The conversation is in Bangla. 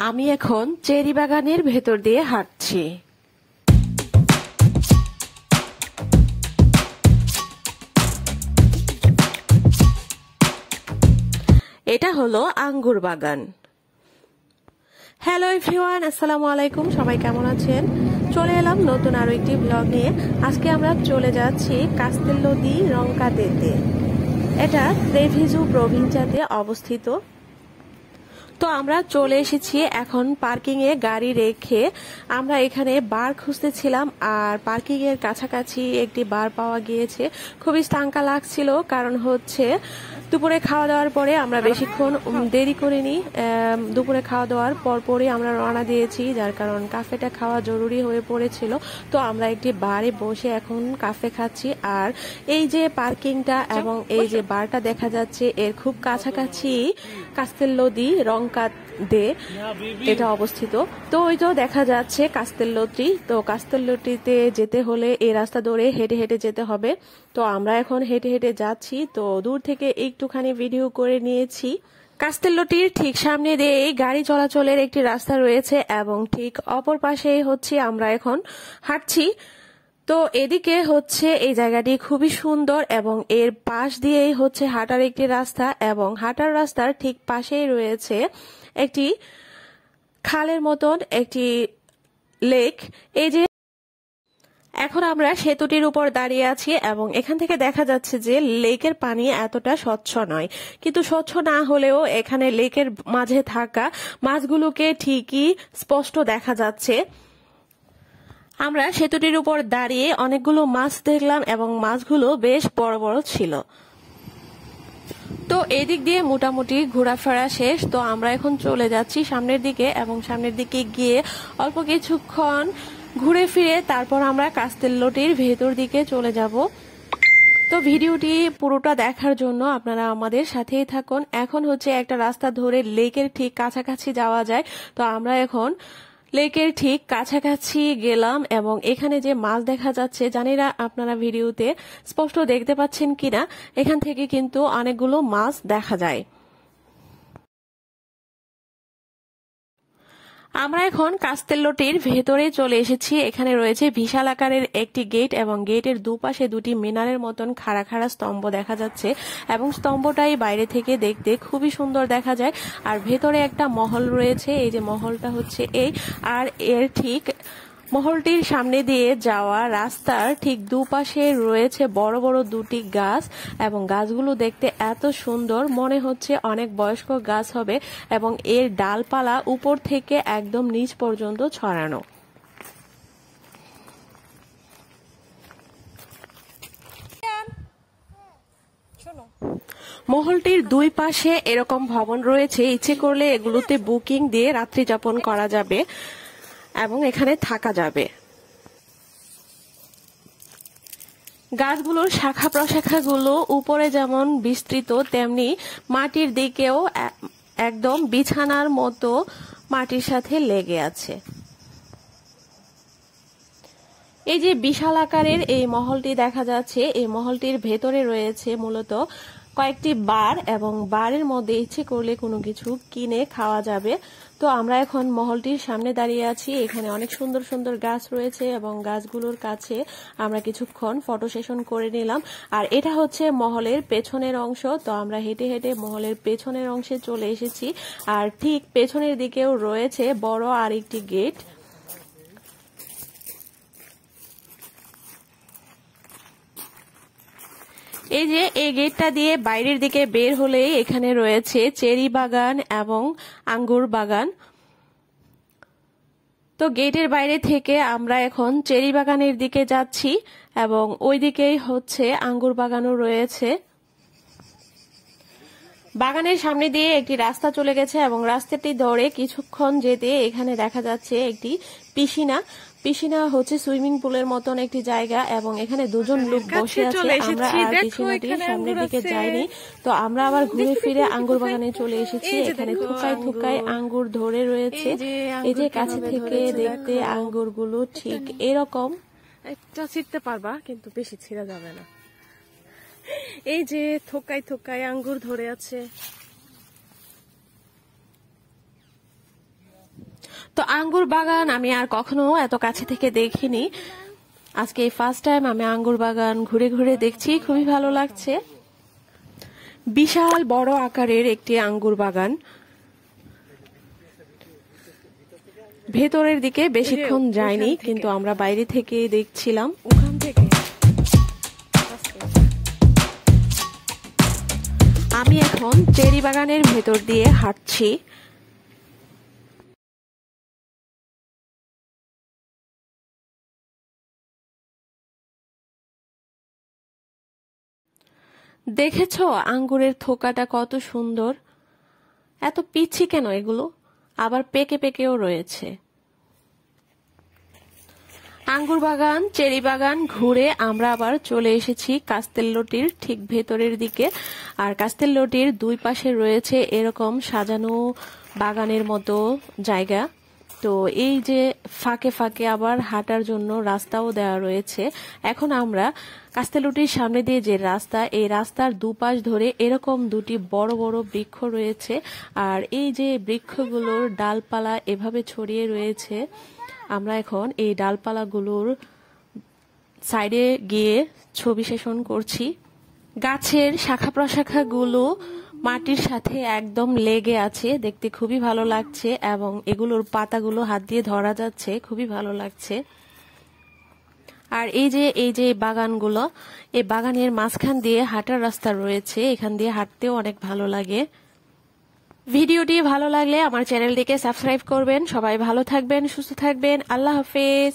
আমি এখন চেরি বাগানের ভেতর দিয়ে হাঁটছি। এটা হলো আঙ্গুর বাগান। হ্যালো এভরিওয়ান, আসসালামু আলাইকুম। সবাই কেমন আছেন? চলে এলাম নতুন আরো একটি ব্লগ নিয়ে। আজকে আমরা চলে যাচ্ছি কাস্তেলো দি রংকাতেতে। এটা ট্রেভিজো প্রভিন্সিয়াতে অবস্থিত। তো আমরা চলে এসেছি এখন পার্কিং এ গাড়ি রেখে। আমরা এখানে বার খুঁজতেছিলাম আর পার্কিং এর কাছাকাছি একটি বার পাওয়া গিয়েছে। খুবই টাঙ্কা লাগছিল, কারণ হচ্ছে দুপুরে খাওয়া দাওয়ার পরে আমরা বেশিক্ষণ দেরি করিনি। দুপুরে খাওয়া দাওয়ার পরপরই আমরা রওনা দিয়েছি, যার কারণ কাফেটা খাওয়া জরুরি হয়ে পড়েছিল। তো আমরা একটি বারে বসে এখন কাফে খাচ্ছি। আর এই যে পার্কিংটা এবং এই যে বারটা দেখা যাচ্ছে, এর খুব কাছাকাছি কাস্তেলো দি রংকাতে এটা অবস্থিত। তো ওই তো দেখা যাচ্ছে কাস্তেলোটি। তো কাস্তেলোটিতে যেতে হলে এই রাস্তা ধরে হেঁটে হেঁটে যেতে হবে। তো আমরা এখন হেঁটে হেঁটে যাচ্ছি। তো দূর থেকে একটুখানি ভিডিও করে নিয়েছি। কাস্তেলোটির ঠিক সামনে দিয়ে গাড়ি চলাচলের একটি রাস্তা রয়েছে এবং ঠিক অপর পাশেই হচ্ছে আমরা এখন হাঁটছি। তো এদিকে হচ্ছে এই জায়গাটি খুবই সুন্দর এবং এর পাশ দিয়েই হচ্ছে হাঁটার একটি রাস্তা, এবং হাঁটার রাস্তার ঠিক পাশেই রয়েছে একটি খালের মতন একটি লেক। এই যে এখন আমরা সেতুটির উপর দাঁড়িয়ে আছি এবং এখান থেকে দেখা যাচ্ছে যে লেকের পানি এতটা স্বচ্ছ নয়, কিন্তু স্বচ্ছ না হলেও এখানে লেকের মাঝে থাকা মাছগুলোকে ঠিকই স্পষ্ট দেখা যাচ্ছে। আমরা সেতুটির উপর দাঁড়িয়ে অনেকগুলো মাছ দেখলাম এবং মাছগুলো বেশ বড় বড় ছিল। তো এদিক দিয়ে মোটামুটি ঘোরাফেরা শেষ। তো আমরা এখন চলে যাচ্ছি সামনের দিকে, এবং সামনের দিকে গিয়ে অল্প কিছুক্ষণ ঘুরে ফিরে তারপর আমরা কাস্তেলোটির ভেতর দিকে চলে যাব। তো ভিডিওটি পুরোটা দেখার জন্য আপনারা আমাদের সাথেই থাকুন। এখন হচ্ছে একটা রাস্তা ধরে লেকের ঠিক কাছাকাছি যাওয়া যায়। তো আমরা এখন লেকের ঠিক কাছাকাছি গেলাম এবং এখানে যে মাছ দেখা যাচ্ছে, জানি না আপনারা ভিডিওতে স্পষ্ট দেখতে পাচ্ছেন কিনা, এখান থেকে কিন্তু অনেকগুলো মাছ দেখা যায়। আমরা এখন কাস্তেলোটির ভেতরে চলে এসেছি। এখানে রয়েছে বিশাল আকারের একটি গেট এবং গেটের দুপাশে দুটি মিনারের মতন খাড়া খাড়া স্তম্ভ দেখা যাচ্ছে, এবং স্তম্ভটাই বাইরে থেকে দেখতে খুবই সুন্দর দেখা যায়। আর ভেতরে একটা মহল রয়েছে। এই যে মহলটা হচ্ছে এই, আর এর ঠিক মহলটির সামনে দিয়ে যাওয়া রাস্তার ঠিক দুপাশে রয়েছে বড় বড় দুটি গাছ, এবং গাছগুলো দেখতে এত সুন্দর, মনে হচ্ছে অনেক বয়স্ক গাছ হবে, এবং এর ডালপালা উপর থেকে একদম নিচ পর্যন্ত ছড়ানো। মহলটির দুই পাশে এরকম ভবন রয়েছে। ইচ্ছে করলে এগুলোতে বুকিং দিয়ে রাত্রি যাপন করা যাবে এবং এখানে থাকা যাবে। গাছগুলোর শাখা প্রশাখাগুলো উপরে যেমন বিস্তৃত, তেমনি মাটির দিকেও একদম বিছানার মতো মাটির সাথে লেগে আছে। এই যে বিশাল আকারের এই মহলটি দেখা যাচ্ছে, এই মহলটির ভেতরে রয়েছে মূলত কয়েকটি বার, এবং বারের মধ্যে ইচ্ছে করলে কোনো কিছু কিনে খাওয়া যাবে। তো আমরা এখন মহলটির সামনে দাঁড়িয়ে আছি। এখানে অনেক সুন্দর সুন্দর গাছ রয়েছে এবং গাছগুলোর কাছে আমরা কিছুক্ষণ ফটো সেশন করে নিলাম। আর এটা হচ্ছে মহলের পেছনের অংশ। তো আমরা হেঁটে হেঁটে মহলের পেছনের অংশে চলে এসেছি, আর ঠিক পেছনের দিকেও রয়েছে বড় আরেকটি গেট। এই যে এই গেটটা দিয়ে বাইরের দিকে বের হলেই এখানে রয়েছে চেরি বাগান এবং আঙ্গুর বাগান। তো গেটের বাইরে থেকে আমরা এখন চেরি বাগানের দিকে যাচ্ছি, এবং ওই দিকেই হচ্ছে আঙ্গুর বাগানও রয়েছে। বাগানের সামনে দিয়ে একটি রাস্তা চলে গেছে, এবং রাস্তাটি ধরে কিছুক্ষণ যেতে এখানে দেখা যাচ্ছে একটি পিসিনা। পিসিনা হচ্ছে সুইমিং পুলের মতন একটি জায়গা, এবং এখানে দুজন লোক বসে আছে। আমরা আর পিসিনাটির সামনের দিকে যাইনি। তো আমরা আবার ঘুরে ফিরে আঙ্গুর বাগানে চলে এসেছি। এখানে থুকায় থুকায় আঙ্গুর ধরে রয়েছে। এই যে কাছে থেকে দেখতে আঙ্গুরগুলো ঠিক এরকম, একটা ছিঁড়তে পারবা কিন্তু বেশি ছিঁড়া যাবে না। এই যে থোকায় থোকায় আঙ্গুর ধরে আছে। আঙ্গুর বাগান আমি আর কখনো এত কাছে থেকে দেখিনি। আজকে এই ফার্স্ট টাইম আমি আঙ্গুর বাগান ঘুরে ঘুরে দেখছি, খুবই ভালো লাগছে। বিশাল বড় আকারের একটি আঙ্গুর বাগান। ভেতরের দিকে বেশিক্ষণ যায়নি, কিন্তু আমরা বাইরে থেকে দেখছিলাম। ওখান থেকে আমি এখন চেরি বাগানের ভেতর দিয়ে হাঁটছি। দেখেছো আঙ্গুরের থোকাটা কত সুন্দর, এত পিচ্ছি কেন এগুলো, আবার পেকে পেকেও রয়েছে। আঙ্গুর বাগান, চেরি বাগান ঘুরে আমরা আবার চলে এসেছি কাস্তেল্লোটির ঠিক ভেতরের দিকে। আর কাস্তেল্লোটির দুই পাশে রয়েছে এরকম সাজানো বাগানের মতো জায়গা। তো এই যে ফাঁকে ফাঁকে আবার হাঁটার জন্য রাস্তাও দেওয়া রয়েছে। এখন আমরা কাস্তেল্লোটির সামনে দিয়ে যে রাস্তা, এই রাস্তার দুপাশ ধরে এরকম দুটি বড় বড় বৃক্ষ রয়েছে। আর এই যে বৃক্ষগুলোর ডালপালা এভাবে ছড়িয়ে রয়েছে। আমরা এখন এই ডালপালাগুলোর সাইডে গিয়ে ছবি সেশন করছি। গাছের শাখা প্রশাখাগুলো মাটির সাথে একদম লেগে আছে, দেখতে খুবই ভালো লাগছে এবং এগুলোর পাতাগুলো হাত দিয়ে ধরা যাচ্ছে, খুবই ভালো লাগছে। আর এই যে বাগানগুলো, এই বাগানের মাঝখান দিয়ে হাঁটার রাস্তা রয়েছে, এখান দিয়ে হাঁটতেও অনেক ভালো লাগে। ভিডিওটি ভালো লাগলে আমার চ্যানেলটিকে সাবস্ক্রাইব করবেন। সবাই ভালো থাকবেন, সুস্থ থাকবেন। আল্লাহ হাফেজ।